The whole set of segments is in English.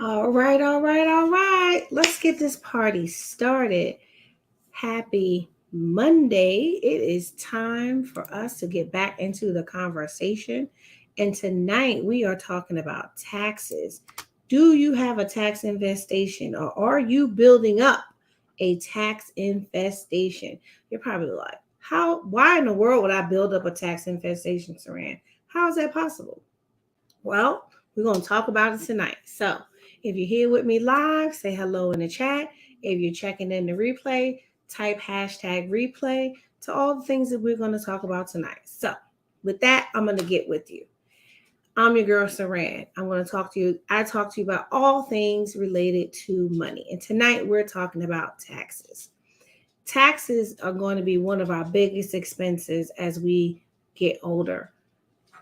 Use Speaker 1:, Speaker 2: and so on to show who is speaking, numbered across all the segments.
Speaker 1: All right, all right, all right. Let's get this party started. Happy Monday. It is time for us to get back into the conversation. And tonight we are talking about taxes. Do you have a tax infestation or are you building up a tax infestation? You're probably like, why in the world would I build up a tax infestation, Saran? How is that possible? Well, we're going to talk about it tonight. So, if you're here with me live, say hello in the chat. If you're checking in the replay, type hashtag replay to all the things that we're going to talk about tonight. So, with that, I'm going to get with you. I'm your girl, Saran. I'm going to talk to you. I talk to you about all things related to money. And tonight, we're talking about taxes. Taxes are going to be one of our biggest expenses as we get older,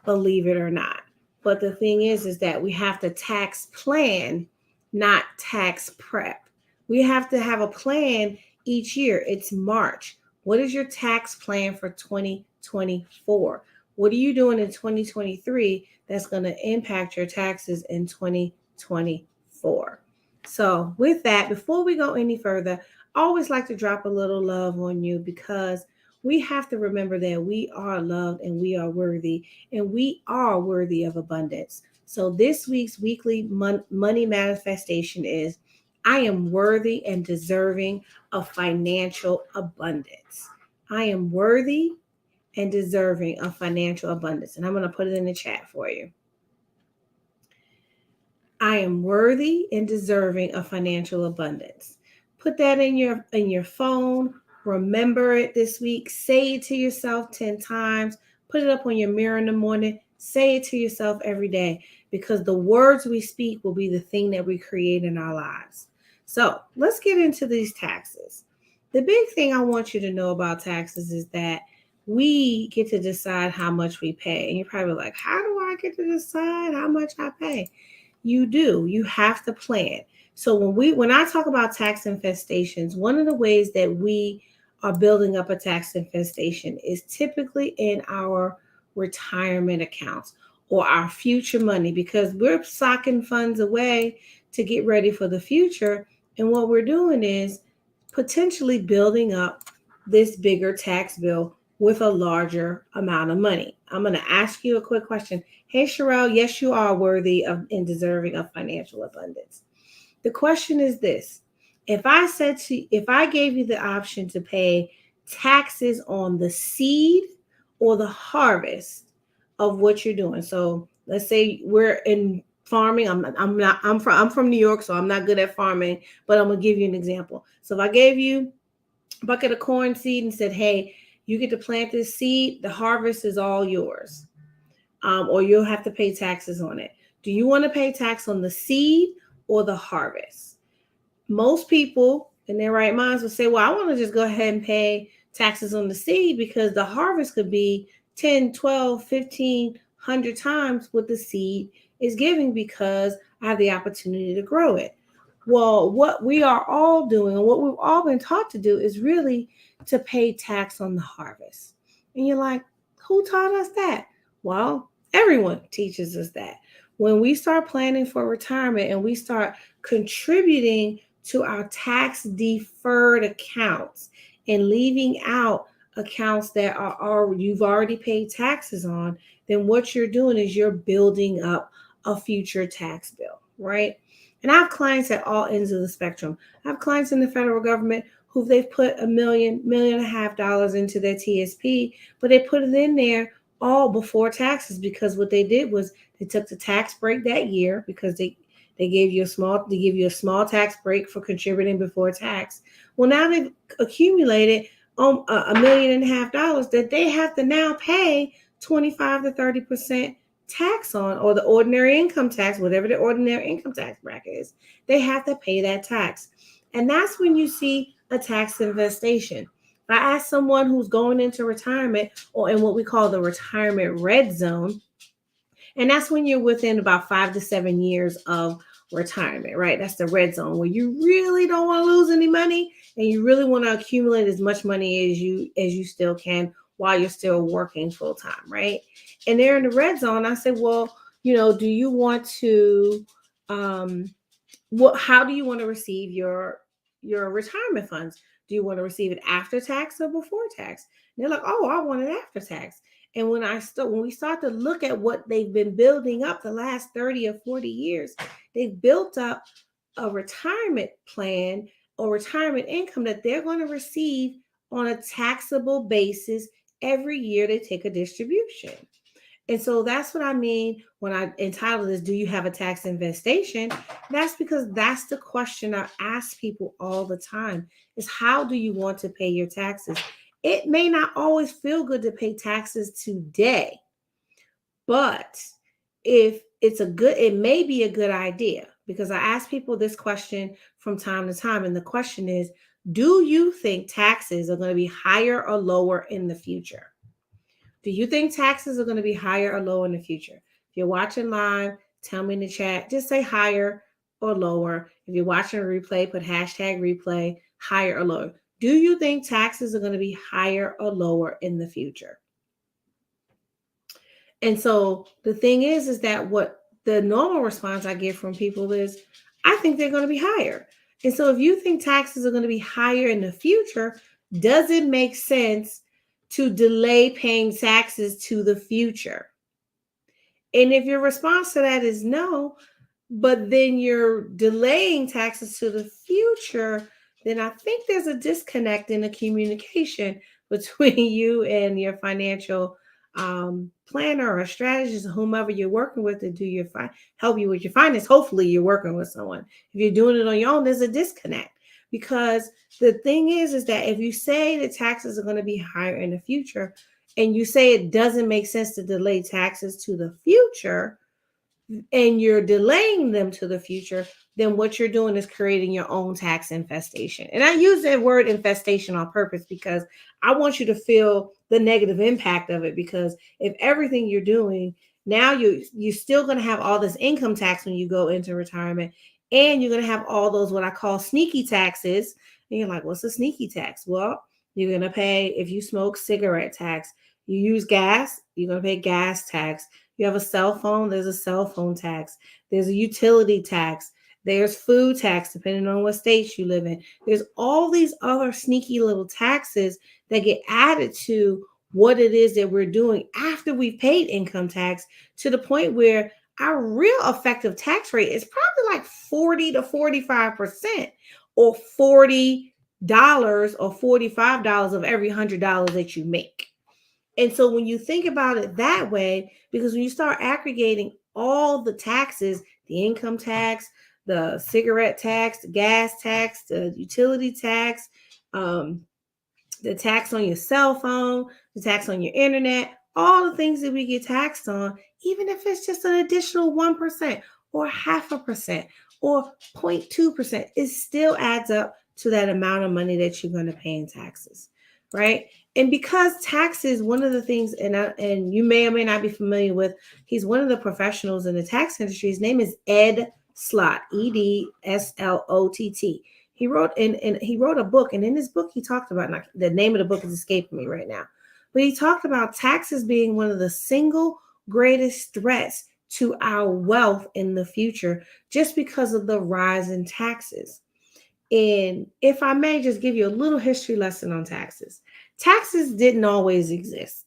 Speaker 1: believe it or not. But the thing is that we have to tax plan, not tax prep. We have to have a plan each year. It's March. What is your tax plan for 2024? What are you doing in 2023 that's going to impact your taxes in 2024? So, with that, before we go any further, I always like to drop a little love on you because we have to remember that we are loved and we are worthy and we are worthy of abundance. So this week's weekly money manifestation is I am worthy and deserving of financial abundance. I am worthy and deserving of financial abundance. And I'm going to put it in the chat for you. I am worthy and deserving of financial abundance. Put that in your phone. Remember it this week. Say it to yourself 10 times. Put it up on your mirror in the morning. Say it to yourself every day because the words we speak will be the thing that we create in our lives. So let's get into these taxes. The big thing I want you to know about taxes is that we get to decide how much we pay. And you're probably like, how do I get to decide how much I pay? You do. You have to plan. So when I talk about tax infestations, one of the ways that we are building up a tax infestation is typically in our retirement accounts or our future money because we're socking funds away to get ready for the future. And what we're doing is potentially building up this bigger tax bill with a larger amount of money. I'm going to ask you a quick question. Hey, Sherelle, yes, you are worthy of and deserving of financial abundance. The question is this. If I gave you the option to pay taxes on the seed or the harvest of what you're doing. So let's say we're in farming. I'm from New York, so I'm not good at farming, but I'm gonna give you an example. So if I gave you a bucket of corn seed and said, hey, you get to plant this seed, the harvest is all yours. Or you'll have to pay taxes on it. Do you want to pay tax on the seed or the harvest? Most people in their right minds will say, well, I want to just go ahead and pay taxes on the seed because the harvest could be 10, 12, 15, 100 times what the seed is giving because I have the opportunity to grow it. Well, what we are all doing and what we've all been taught to do is really to pay tax on the harvest. And you're like, who taught us that? Well, everyone teaches us that. When we start planning for retirement and we start contributing to our tax deferred accounts and leaving out accounts that are you've already paid taxes on, then what you're doing is you're building up a future tax bill, right? And I have clients at all ends of the spectrum. I have clients in the federal government who they've put $1 million, $1.5 million into their TSP, but they put it in there all before taxes because what they did was they took the tax break that year because they give you a small tax break for contributing before tax. Well, now they've accumulated $1.5 million that they have to now pay 25 to 30% tax on, or the ordinary income tax, whatever the ordinary income tax bracket is. They have to pay that tax. And that's when you see a tax infestation. If I ask someone who's going into retirement or in what we call the retirement red zone, and that's when you're within about 5 to 7 years of retirement, right? That's the red zone where you really don't want to lose any money and you really want to accumulate as much money as you still can while you're still working full time, right? And they're in the red zone. I said, well, do you want to how do you want to receive your retirement funds? Do you want to receive it after tax or before tax? And they're like, oh, I want it after tax. And when we start to look at what they've been building up the last 30 or 40 years, they've built up a retirement plan or retirement income that they're going to receive on a taxable basis every year they take a distribution. And so that's what I mean when I entitled this, Do You Have a Tax Infestation? That's because that's the question I ask people all the time is how do you want to pay your taxes? It may not always feel good to pay taxes today, but it may be a good idea because I ask people this question from time to time. And the question is, do you think taxes are going to be higher or lower in the future? Do you think taxes are going to be higher or lower in the future? If you're watching live, tell me in the chat, just say higher or lower. If you're watching a replay, put hashtag replay, higher or lower. Do you think taxes are going to be higher or lower in the future? And so the thing is that what the normal response I get from people is, I think they're going to be higher. And so if you think taxes are going to be higher in the future, does it make sense to delay paying taxes to the future? And if your response to that is no, but then you're delaying taxes to the future, then I think there's a disconnect in the communication between you and your financial planner or strategist or whomever you're working with to do your help you with your finance. Hopefully you're working with someone. If you're doing it on your own, there's a disconnect. Because the thing is that if you say that taxes are going to be higher in the future, and you say it doesn't make sense to delay taxes to the future, and you're delaying them to the future, then what you're doing is creating your own tax infestation. And I use that word infestation on purpose because I want you to feel the negative impact of it. Because if everything you're doing now, you're still going to have all this income tax when you go into retirement, and you're going to have all those what I call sneaky taxes. And you're like, what's a sneaky tax? Well, you're going to pay, if you smoke, cigarette tax. You use gas, you're going to pay gas tax. You have a cell phone, there's a cell phone tax. There's a utility tax. There's food tax, depending on what states you live in. There's all these other sneaky little taxes that get added to what it is that we're doing after we've paid income tax, to the point where our real effective tax rate is probably like 40 to 45%, or $40 or $45 of every $100 that you make. And so when you think about it that way, because when you start aggregating all the taxes, the income tax, the cigarette tax, the gas tax, the utility tax, the tax on your cell phone, the tax on your internet, all the things that we get taxed on, even if it's just an additional 1% or 0.5% or 0.2%, it still adds up to that amount of money that you're going to pay in taxes, right? And because taxes, one of the things, and you may or may not be familiar with, he's one of the professionals in the tax industry. His name is Ed Slott, Edslott. He wrote a book, and in this book he talked about, the name of the book is escaping me right now, but he talked about taxes being one of the single greatest threats to our wealth in the future, just because of the rise in taxes. And if I may just give you a little history lesson on taxes. Taxes didn't always exist.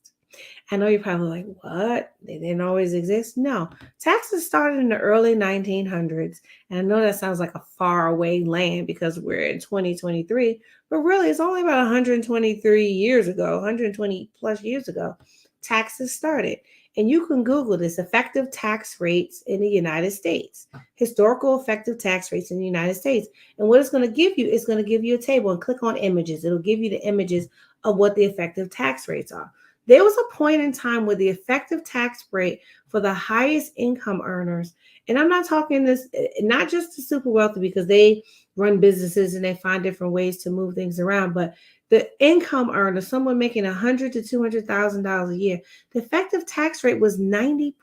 Speaker 1: I know you're probably like, what? They didn't always exist? No. Taxes started in the early 1900s. And I know that sounds like a far away land because we're in 2023, but really it's only about 123 years ago, 120 plus years ago, taxes started. And you can Google this, effective tax rates in the United States, historical effective tax rates in the United States. And what it's going to give you is going to give you a table, and click on images. It'll give you the images of what the effective tax rates are. There was a point in time where the effective tax rate for the highest income earners, and I'm not talking this, not just the super wealthy, because they run businesses and they find different ways to move things around, but the income earner, someone making $100,000 to $200,000 a year, the effective tax rate was 90%.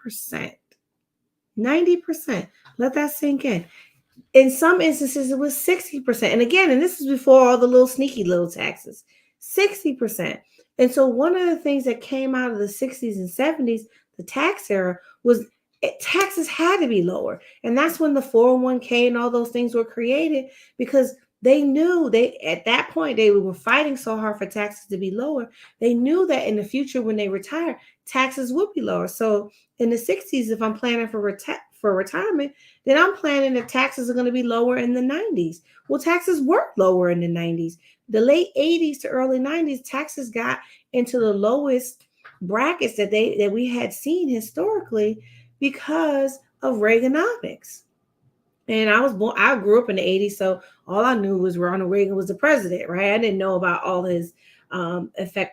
Speaker 1: 90%. Let that sink in. In some instances, it was 60%. And again, and this is before all the little sneaky little taxes, 60%. And so one of the things that came out of the 60s and 70s, the tax era, was taxes had to be lower. And that's when the 401k and all those things were created, because they knew, they at that point they were fighting so hard for taxes to be lower. They knew that in the future when they retire, taxes would be lower. So in the 60s, if I'm planning for retirement, then I'm planning that taxes are going to be lower in the 90s. Well, taxes were lower in the 90s. The late 80s to early 90s, taxes got into the lowest brackets that we had seen historically because of Reaganomics. And I grew up in the 80s, so all I knew was Ronald Reagan was the president, right? I didn't know about all his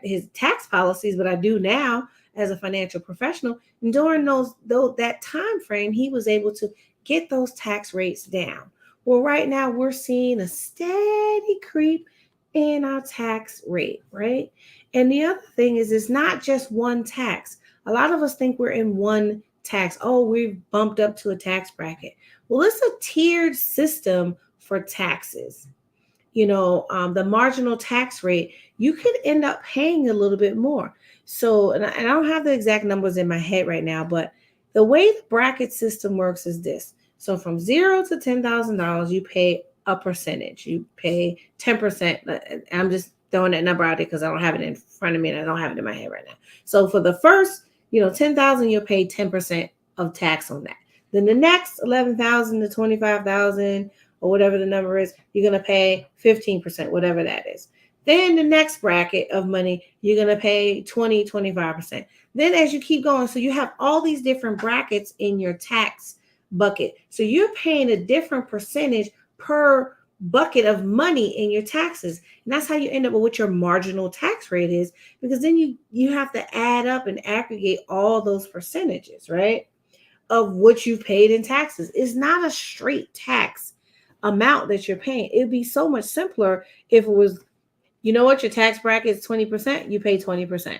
Speaker 1: his tax policies, but I do now as a financial professional. And during that time frame, he was able to get those tax rates down. Well, right now we're seeing a steady creep in our tax rate, right? And the other thing is, it's not just one tax. A lot of us think we're in one tax. Oh, we've bumped up to a tax bracket. Well, it's a tiered system for taxes. The marginal tax rate, you could end up paying a little bit more. So, and I don't have the exact numbers in my head right now, but the way the bracket system works is this. So from $0 to $10,000, you pay a percentage. You pay 10%. I'm just throwing that number out there because I don't have it in front of me and I don't have it in my head right now. So for the first, 10,000, you'll pay 10% of tax on that. Then the next 11,000 to 25,000 or whatever the number is, you're going to pay 15%, whatever that is. Then the next bracket of money, you're going to pay 20, 25%. Then as you keep going, so you have all these different brackets in your tax bucket. So you're paying a different percentage per bucket of money in your taxes. And that's how you end up with what your marginal tax rate is, because then you have to add up and aggregate all those percentages, right, of what you've paid in taxes. It's not a straight tax amount that you're paying. It'd be so much simpler if it was, your tax bracket is 20%, you pay 20%.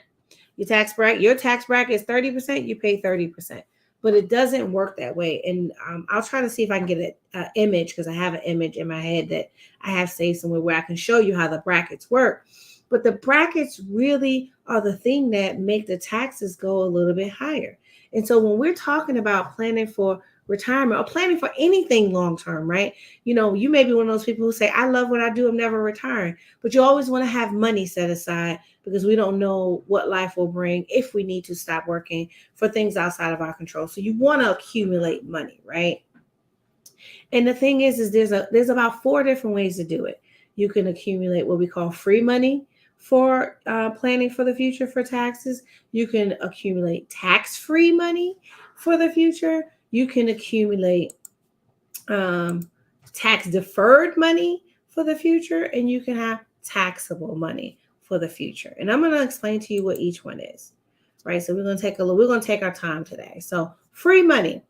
Speaker 1: Your tax bracket is 30%, you pay 30%. But it doesn't work that way. And I'll try to see if I can get an image, because I have an image in my head that I have saved somewhere where I can show you how the brackets work. But the brackets really are the thing that make the taxes go a little bit higher. And so when we're talking about planning for retirement or planning for anything long term, right? You may be one of those people who say, I love what I do, I'm never retiring. But you always want to have money set aside, because we don't know what life will bring if we need to stop working for things outside of our control. So you want to accumulate money, right? And the thing is there's about 4 different ways to do it. You can accumulate what we call free money for planning for the future for taxes. You can accumulate tax-free money for the future. You can accumulate tax-deferred money for the future, and you can have taxable money for the future. And I'm going to explain to you what each one is, right? So we're going to take our time today. So free money.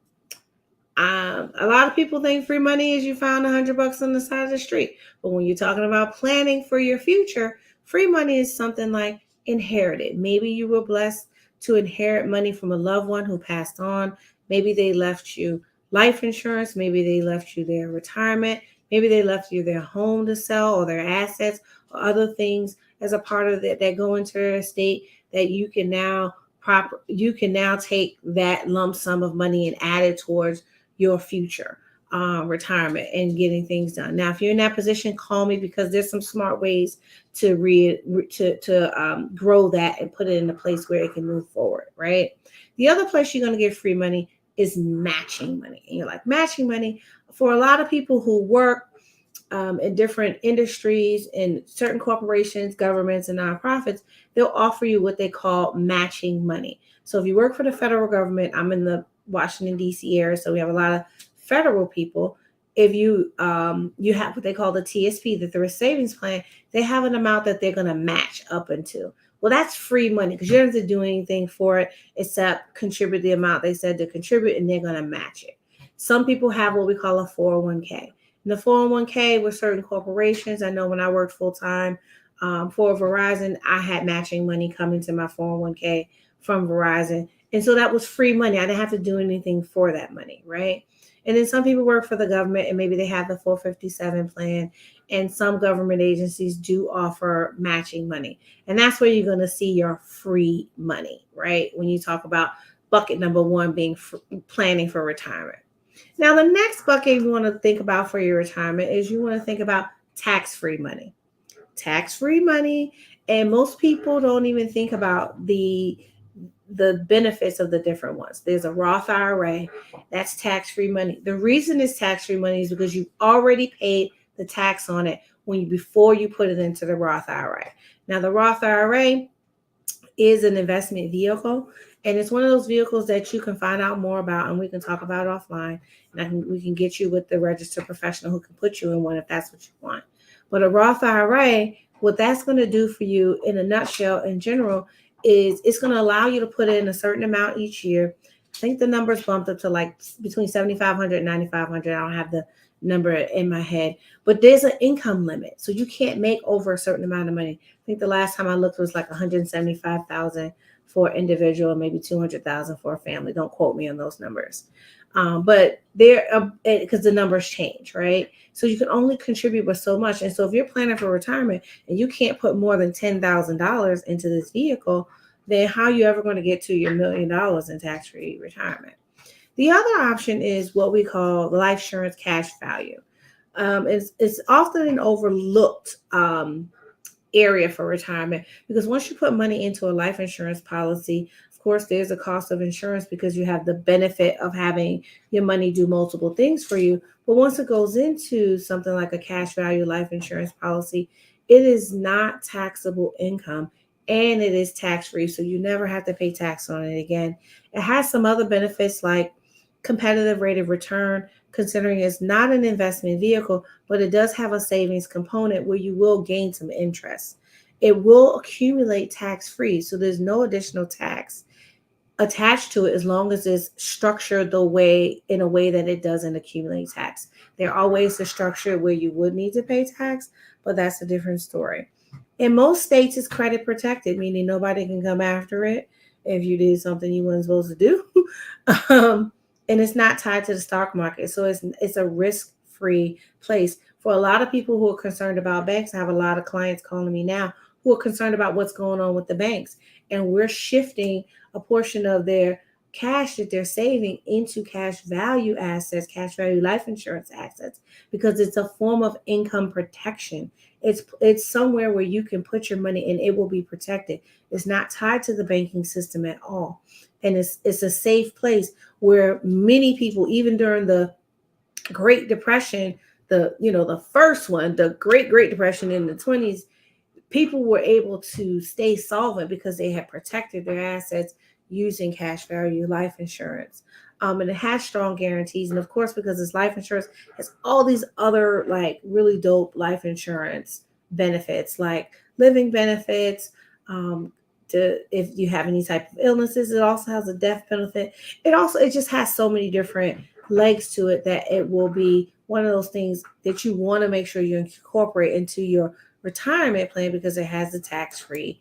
Speaker 1: A lot of people think free money is you found $100 on the side of the street. But when you're talking about planning for your future, free money is something like inherited. Maybe you were blessed to inherit money from a loved one who passed on. Maybe they left you life insurance. Maybe they left you their retirement. Maybe they left you their home to sell, or their assets, or other things as a part of that go into their estate that you can now take that lump sum of money and add it towards your future retirement and getting things done. Now, if you're in that position, call me, because there's some smart ways to grow that and put it in a place where it can move forward, right? The other place you're going to get free money is matching money. And you're like, matching money? For a lot of people who work in different industries, in certain corporations, governments, and nonprofits, they'll offer you what they call matching money. So if you work for the federal government, I'm in the Washington, D.C. area, so we have a lot of federal people. If you have what they call the TSP, the Thrift Savings Plan, they have an amount that they're going to match up into. Well, that's free money, because you don't have to do anything for it except contribute the amount they said to contribute, and they're going to match it. Some people have what we call a 401k. In the 401k with certain corporations, I know when I worked full-time for Verizon, I had matching money coming to my 401k from Verizon. And so that was free money. I didn't have to do anything for that money, right? And then some people work for the government, and maybe they have the 457 plan, and some government agencies do offer matching money. And that's where you're going to see your free money, right? When you talk about bucket number one being planning for retirement. Now, the next bucket you want to think about for your retirement is you want to think about tax-free money. Tax-free money, and most people don't even think about the benefits of the different ones. There's a Roth IRA, that's tax-free money. The reason it's tax-free money is because you already paid the tax on it before you put it into the Roth IRA. Now, the Roth IRA is an investment vehicle, and it's one of those vehicles that you can find out more about, and we can talk about offline, and we can get you with the registered professional who can put you in one if that's what you want. But a Roth IRA, what that's going to do for you in a nutshell in general is it's going to allow you to put in a certain amount each year. I think the number's bumped up to like between 7,500 and 9,500. I don't have the number in my head, but there's an income limit. So you can't make over a certain amount of money. I think the last time I looked was like 175,000 for an individual, maybe 200,000 for a family. Don't quote me on those numbers. But there, because the numbers change, right? So you can only contribute but so much. And so if you're planning for retirement and you can't put more than $10,000 into this vehicle, then how are you ever going to get to your $1 million in tax-free retirement? The other option is what we call life insurance cash value. It's often an overlooked area for retirement because once you put money into a life insurance policy, of course, there's a cost of insurance because you have the benefit of having your money do multiple things for you. But once it goes into something like a cash value life insurance policy, it is not taxable income and it is tax-free. So you never have to pay tax on it again. It has some other benefits like competitive rate of return, considering it's not an investment vehicle, but it does have a savings component where you will gain some interest. It will accumulate tax-free, so there's no additional tax attached to it as long as it's structured in a way that it doesn't accumulate tax. There are ways to structure it where you would need to pay tax, but that's a different story. In most states, it's credit protected, meaning nobody can come after it if you did something you weren't supposed to do. And it's not tied to the stock market. So it's a risk-free place. For a lot of people who are concerned about banks, I have a lot of clients calling me now who are concerned about what's going on with the banks. And we're shifting a portion of their cash that they're saving into cash value assets, cash value life insurance assets, because it's a form of income protection. It's somewhere where you can put your money and it will be protected. It's not tied to the banking system at all. And it's a safe place where many people, even during the Great Depression, the first one, the Great Depression in the 20s, people were able to stay solvent because they had protected their assets using cash value life insurance. And it has strong guarantees. And of course, because it's life insurance, it has all these other like really dope life insurance benefits, like living benefits, if you have any type of illnesses. It also has a death benefit. It just has so many different legs to it that it will be one of those things that you want to make sure you incorporate into your retirement plan because it has the tax-free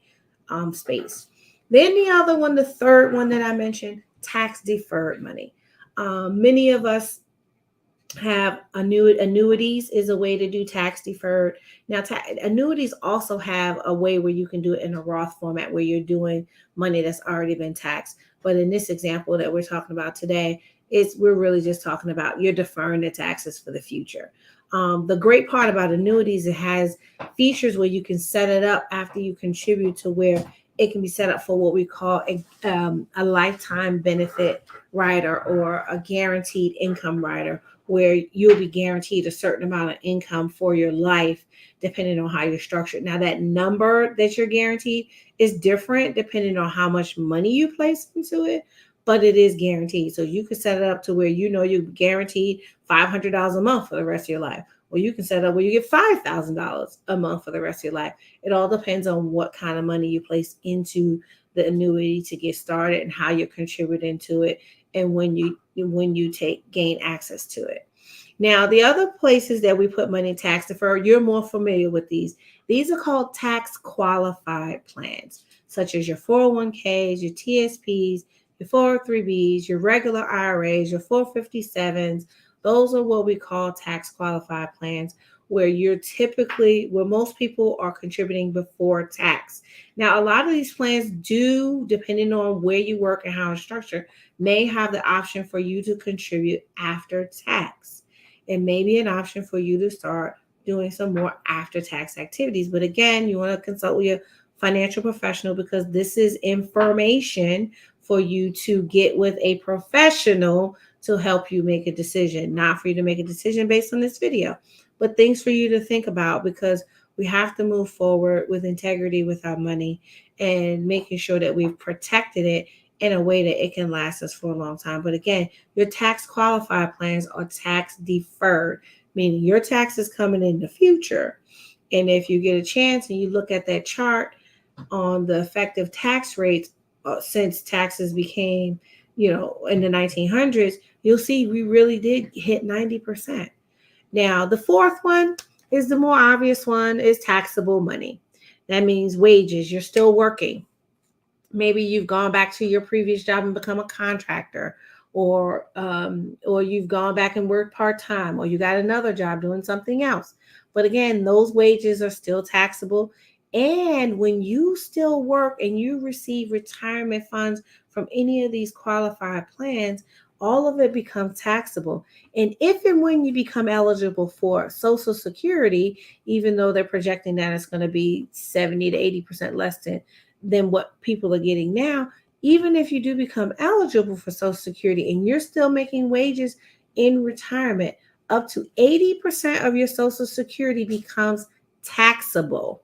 Speaker 1: space. Then the other one, the third one that I mentioned, tax deferred money. Many of us have annuities is a way to do tax deferred. Now, annuities also have a way where you can do it in a Roth format where you're doing money that's already been taxed. But in this example that we're talking about today, we're really just talking about you're deferring the taxes for the future. The great part about annuities, it has features where you can set it up after you contribute to where it can be set up for what we call a lifetime benefit rider or a guaranteed income rider, where you'll be guaranteed a certain amount of income for your life, depending on how you're structured. Now, that number that you're guaranteed is different depending on how much money you place into it, but it is guaranteed. So you can set it up to where you're guaranteed $500 a month for the rest of your life. Or you can set it up where you get $5,000 a month for the rest of your life. It all depends on what kind of money you place into the annuity to get started and how you're contributing to it and when you gain access to it. Now, the other places that we put money in tax deferred, you're more familiar with these. These are called tax qualified plans, such as your 401ks, your TSPs, your 403bs, your regular IRAs, your 457s. Those are what we call tax qualified plans, where most people are contributing before tax. Now, a lot of these plans do, depending on where you work and how it's structured, may have the option for you to contribute after tax. It may be an option for you to start doing some more after tax activities. But again, you want to consult with your financial professional, because this is information for you to get with a professional to help you make a decision, not for you to make a decision based on this video, but things for you to think about, because we have to move forward with integrity with our money and making sure that we've protected it in a way that it can last us for a long time. But again, your tax qualified plans are tax deferred, meaning your tax is coming in the future. And if you get a chance and you look at that chart on the effective tax rates since taxes became, in the 1900s, you'll see we really did hit 90%. Now, the fourth one is the more obvious one, is taxable money. That means wages. You're still working. Maybe you've gone back to your previous job and become a contractor, or you've gone back and worked part-time, or you got another job doing something else. But again, those wages are still taxable. And when you still work and you receive retirement funds from any of these qualified plans, all of it becomes taxable. And if and when you become eligible for Social Security, even though they're projecting that it's going to be 70 to 80% less than what people are getting now, even if you do become eligible for Social Security and you're still making wages in retirement, up to 80% of your Social Security becomes taxable.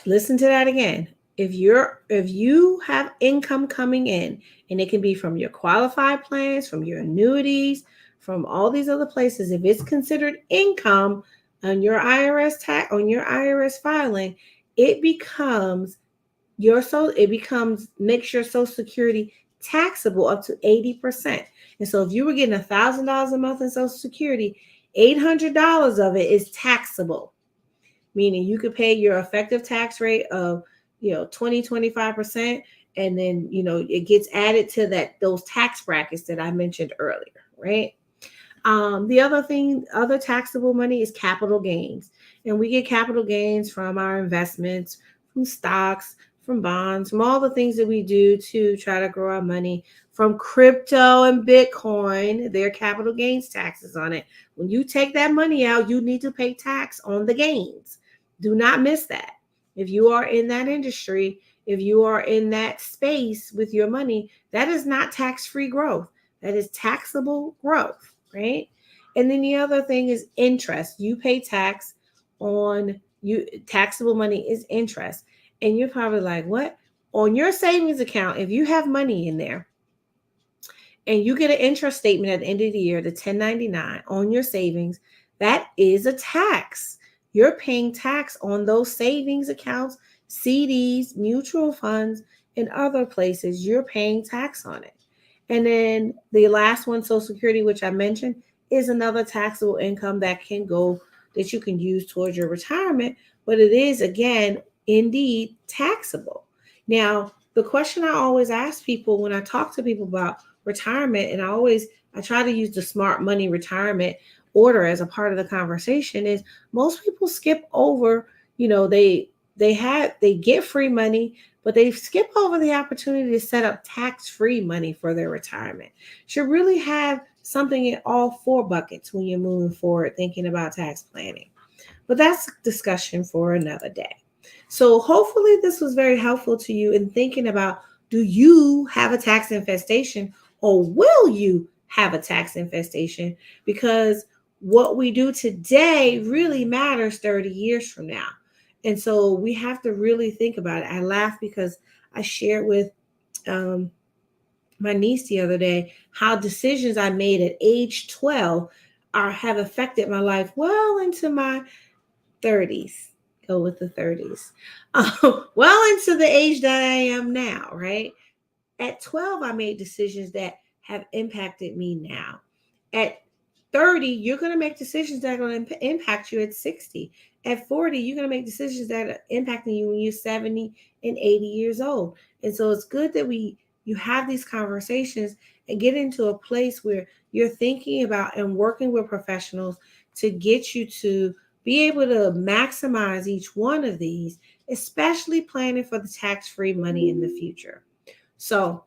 Speaker 1: Listen to that again. If you have income coming in, and it can be from your qualified plans, from your annuities, from all these other places, if it's considered income on your IRS filing, it makes your Social Security taxable up to 80%. And so if you were getting $1,000 a month in Social Security, $800 of it is taxable, meaning you could pay your effective tax rate of 20-25%, and then it gets added to those tax brackets that I mentioned earlier, right? The other taxable money is capital gains, and we get capital gains from our investments, from stocks, from bonds, from all the things that we do to try to grow our money, from crypto and Bitcoin. There are capital gains taxes on it. When you take that money out, you need to pay tax on the gains. Do not miss that. If you are in that industry, if you are in that space with your money, that is not tax-free growth. That is taxable growth, right? And then the other thing is interest. You pay tax on taxable money is interest. And you're probably like, what? On your savings account, if you have money in there and you get an interest statement at the end of the year, the 1099 on your savings, that is a tax. You're paying tax on those savings accounts, CDs, mutual funds, and other places. You're paying tax on it. And then the last one, Social Security, which I mentioned, is another taxable income that you can use towards your retirement, but it is, again, indeed taxable. Now, the question I always ask people when I talk to people about retirement, and I try to use the smart money retirement order as a part of the conversation, is most people skip over, they get free money, but they skip over the opportunity to set up tax-free money for their retirement. Should really have something in all four buckets when you're moving forward thinking about tax planning. But that's a discussion for another day. So hopefully this was very helpful to you in thinking about, do you have a tax infestation, or will you have a tax infestation? Because what we do today really matters 30 years from now. And so we have to really think about it. I laugh because I shared with my niece the other day how decisions I made at age 12 have affected my life well into my 30s. Go with the 30s. Well into the age that I am now, right? At 12, I made decisions that have impacted me now. At 30, you're going to make decisions that are going to impact you at 60. At 40, you're going to make decisions that are impacting you when you're 70 and 80 years old. And so it's good that you have these conversations and get into a place where you're thinking about and working with professionals to get you to be able to maximize each one of these, especially planning for the tax-free money in the future. So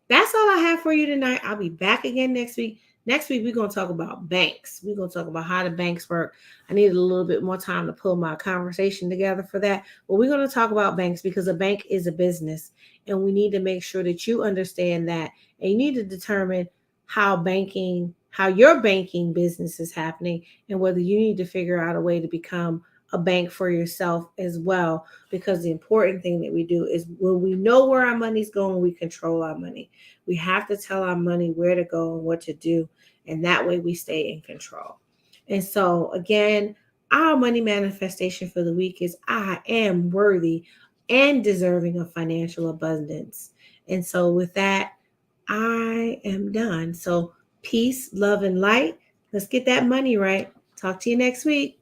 Speaker 1: that's all I have for you tonight. I'll be back again next week. Next week, we're going to talk about banks. We're going to talk about how the banks work. I needed a little bit more time to pull my conversation together for that. But we're going to talk about banks because a bank is a business. And we need to make sure that you understand that. And you need to determine how your banking business is happening and whether you need to figure out a way to become a bank for yourself as well, because the important thing that we do is when we know where our money's going, we control our money. We have to tell our money where to go and what to do, and that way we stay in control. And so again, our money manifestation for the week is I am worthy and deserving of financial abundance. And so with that, I am done. So peace, love, and light. Let's get that money right. Talk to you next week.